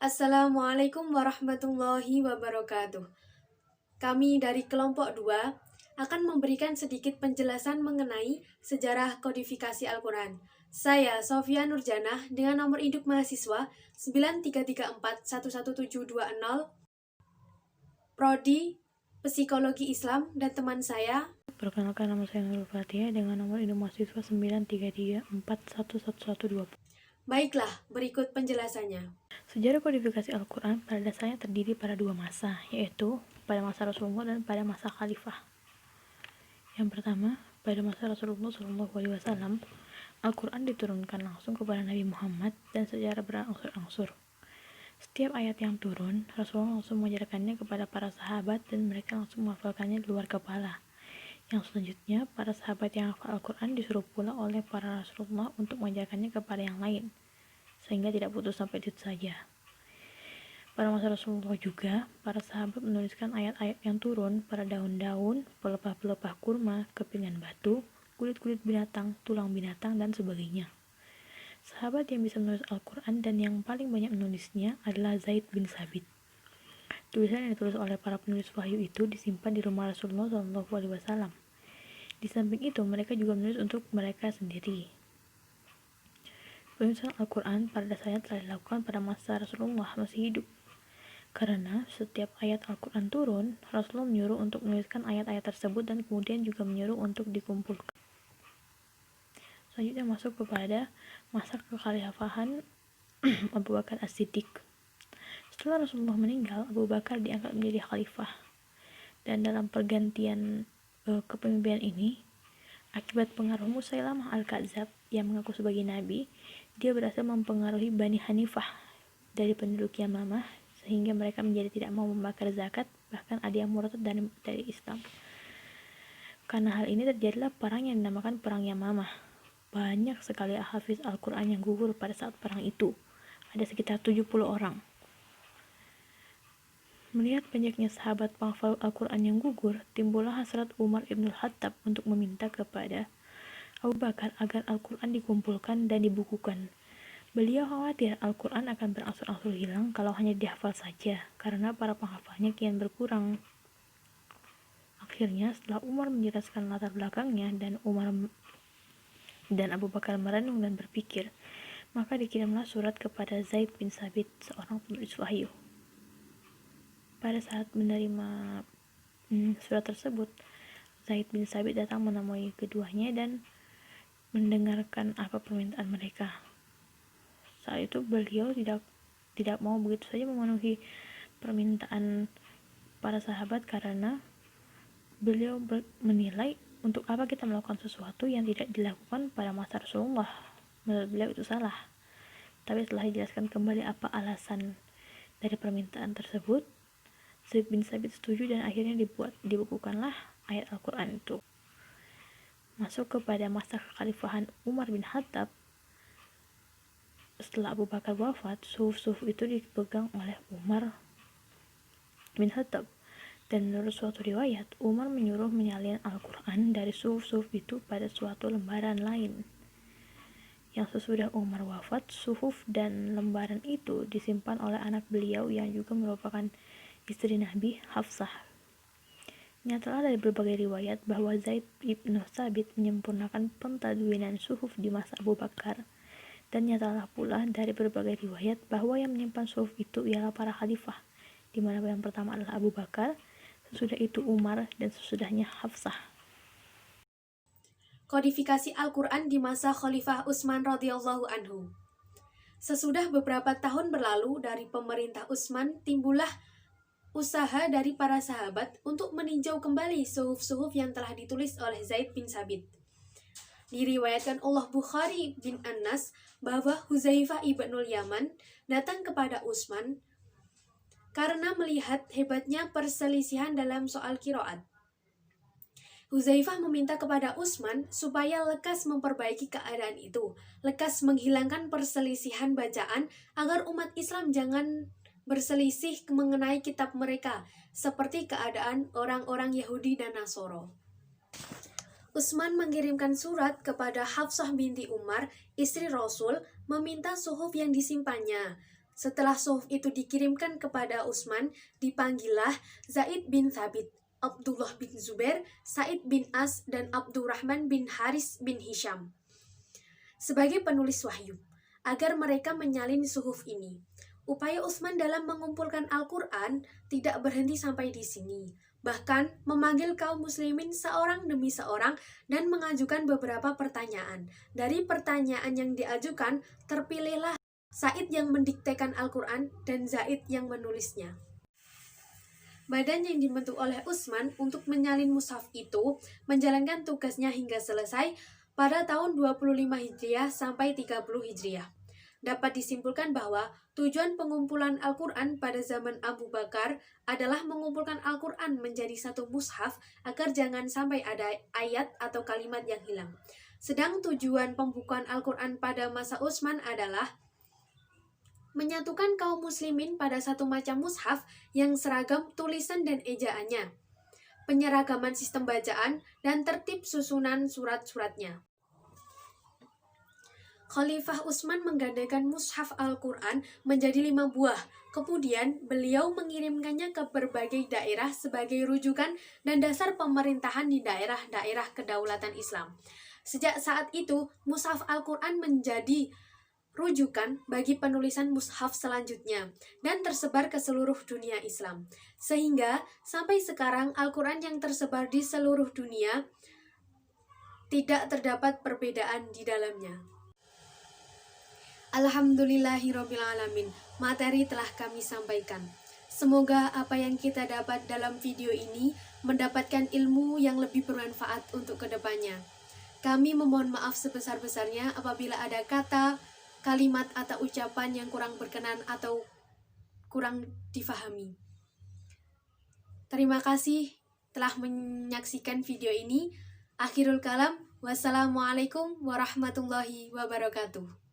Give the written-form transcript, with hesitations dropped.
Assalamualaikum warahmatullahi wabarakatuh. Kami dari kelompok 2 akan memberikan sedikit penjelasan mengenai sejarah kodifikasi Al-Quran. Saya Sofia Nurjanah dengan nomor induk mahasiswa 933411720, Prodi Psikologi Islam, dan teman saya. Perkenalkan, nama saya Nurul Fatia dengan nomor induk mahasiswa 933411120. Baiklah, berikut penjelasannya. Sejarah kodifikasi Al-Quran pada dasarnya terdiri pada dua masa, yaitu pada masa Rasulullah dan pada masa Khalifah. Yang pertama, pada masa Rasulullah SAW, Al-Quran diturunkan langsung kepada Nabi Muhammad dan secara berangsur-angsur. Setiap ayat yang turun, Rasulullah langsung mengajarkannya kepada para sahabat dan mereka langsung menghafalkannya di luar kepala. Yang selanjutnya, para sahabat yang hafal Al-Quran disuruh pula oleh para Rasulullah untuk mengajarkannya kepada yang lain, sehingga tidak putus sampai itu saja. Pada masa Rasulullah juga, para sahabat menuliskan ayat-ayat yang turun pada daun-daun, pelepah-pelepah kurma, kepingan batu, kulit-kulit binatang, tulang binatang, dan sebagainya. Sahabat yang bisa menulis Al-Quran dan yang paling banyak menulisnya adalah Zaid bin Sabit. Tulisan yang ditulis oleh para penulis wahyu itu disimpan di rumah Rasulullah SAW. Di samping itu, mereka juga menulis untuk mereka sendiri. Penulisan Al-Quran pada dasarnya telah dilakukan pada masa Rasulullah masih hidup. Karena setiap ayat Al-Quran turun, Rasulullah menyuruh untuk menuliskan ayat-ayat tersebut dan kemudian juga menyuruh untuk dikumpulkan. Selanjutnya masuk kepada masa kekhalifahan Abu Bakar As-Siddiq. Setelah Rasulullah meninggal, Abu Bakar diangkat menjadi khalifah. Dan dalam pergantian kepemimpinan ini, akibat pengaruh Musailamah Al-Kadzab yang mengaku sebagai nabi, dia berhasil mempengaruhi Bani Hanifah dari penduduk Yamamah sehingga mereka menjadi tidak mau membakar zakat, bahkan ada yang murtad dari Islam. Karena hal ini terjadilah perang yang dinamakan Perang Yamamah. Banyak sekali hafiz Al-Quran yang gugur pada saat perang itu. Ada sekitar 70 orang. Melihat banyaknya sahabat penghafal Al-Quran yang gugur, timbullah hasrat Umar ibn Khattab untuk meminta kepada Abu Bakar agar Al-Quran dikumpulkan dan dibukukan. Beliau khawatir Al-Quran akan berangsur-angsur hilang kalau hanya dihafal saja, karena para penghafalnya kian berkurang. Akhirnya, setelah Umar menjelaskan latar belakangnya dan Abu Bakar merenung dan berpikir, maka dikirimlah surat kepada Zaid bin Sabit, seorang penulis wahyu. Pada saat menerima surat tersebut, Zaid bin Sabit datang menemui keduanya dan mendengarkan apa permintaan mereka. Saat itu beliau tidak mau begitu saja memenuhi permintaan para sahabat karena beliau menilai untuk apa kita melakukan sesuatu yang tidak dilakukan pada masa Rasulullah. Menurut beliau itu salah. Tapi setelah dijelaskan kembali apa alasan dari permintaan tersebut, Zaid bin Sabit setuju dan akhirnya dibukukanlah ayat Al-Quran itu. Masuk kepada masa kekhalifahan Umar bin Khattab. Setelah Abu Bakar wafat, suhuf itu dipegang oleh Umar bin Khattab. Dan menurut suatu riwayat, Umar menyuruh menyalin Al-Quran dari suhuf itu pada suatu lembaran lain. Yang sesudah Umar wafat, suhuf dan lembaran itu disimpan oleh anak beliau yang juga merupakan istri Nabi, Hafsah. Nyatalah dari berbagai riwayat bahwa Zaid bin Sabit menyempurnakan pentadwinan suhuf di masa Abu Bakar. Dan nyatalah pula dari berbagai riwayat bahwa yang menyimpan suhuf itu ialah para khalifah, di mana yang pertama adalah Abu Bakar, sesudah itu Umar, dan sesudahnya Hafsah. Kodifikasi Al-Quran di masa Khalifah Utsman radhiyallahu anhu. Sesudah beberapa tahun berlalu dari pemerintah Utsman, timbullah usaha dari para sahabat untuk meninjau kembali suhuf-suhuf yang telah ditulis oleh Zaid bin Sabit. Diriwayatkan oleh Bukhari bin Anas bahwa Huzaifah ibnul Yaman datang kepada Utsman karena melihat hebatnya perselisihan dalam soal qiraat. Huzaifah meminta kepada Utsman supaya lekas memperbaiki keadaan itu, lekas menghilangkan perselisihan bacaan agar umat Islam jangan berselisih mengenai kitab mereka, seperti keadaan orang-orang Yahudi dan Nasoro. Utsman mengirimkan surat kepada Hafsah binti Umar, istri Rasul, meminta suhuf yang disimpannya. Setelah suhuf itu dikirimkan kepada Utsman, dipanggillah Zaid bin Thabit, Abdullah bin Zubair, Said bin As, dan Abdurrahman bin Haris bin Hisham sebagai penulis wahyu, agar mereka menyalin suhuf ini. Upaya Utsman dalam mengumpulkan Al-Quran tidak berhenti sampai di sini. Bahkan memanggil kaum muslimin seorang demi seorang dan mengajukan beberapa pertanyaan. Dari pertanyaan yang diajukan, terpilihlah Said yang mendiktekan Al-Quran dan Zaid yang menulisnya. Badan yang dibentuk oleh Utsman untuk menyalin mushaf itu menjalankan tugasnya hingga selesai pada tahun 25 Hijriah sampai 30 Hijriah. Dapat disimpulkan bahwa tujuan pengumpulan Al-Quran pada zaman Abu Bakar adalah mengumpulkan Al-Quran menjadi satu mushaf agar jangan sampai ada ayat atau kalimat yang hilang. Sedang tujuan pembukaan Al-Quran pada masa Utsman adalah menyatukan kaum muslimin pada satu macam mushaf yang seragam tulisan dan ejaannya, penyeragaman sistem bacaan, dan tertib susunan surat-suratnya. Khalifah Utsman menggandakan mushaf Al-Quran menjadi 5 buah. Kemudian beliau mengirimkannya ke berbagai daerah sebagai rujukan dan dasar pemerintahan di daerah-daerah kedaulatan Islam. Sejak saat itu, mushaf Al-Quran menjadi rujukan bagi penulisan mushaf selanjutnya dan tersebar ke seluruh dunia Islam. Sehingga sampai sekarang Al-Quran yang tersebar di seluruh dunia tidak terdapat perbedaan di dalamnya. Alhamdulillahirrabbilalamin, materi telah kami sampaikan. Semoga apa yang kita dapat dalam video ini mendapatkan ilmu yang lebih bermanfaat untuk kedepannya. Kami memohon maaf sebesar-besarnya apabila ada kata, kalimat, atau ucapan yang kurang berkenan atau kurang difahami. Terima kasih telah menyaksikan video ini. Akhirul kalam, wassalamualaikum warahmatullahi wabarakatuh.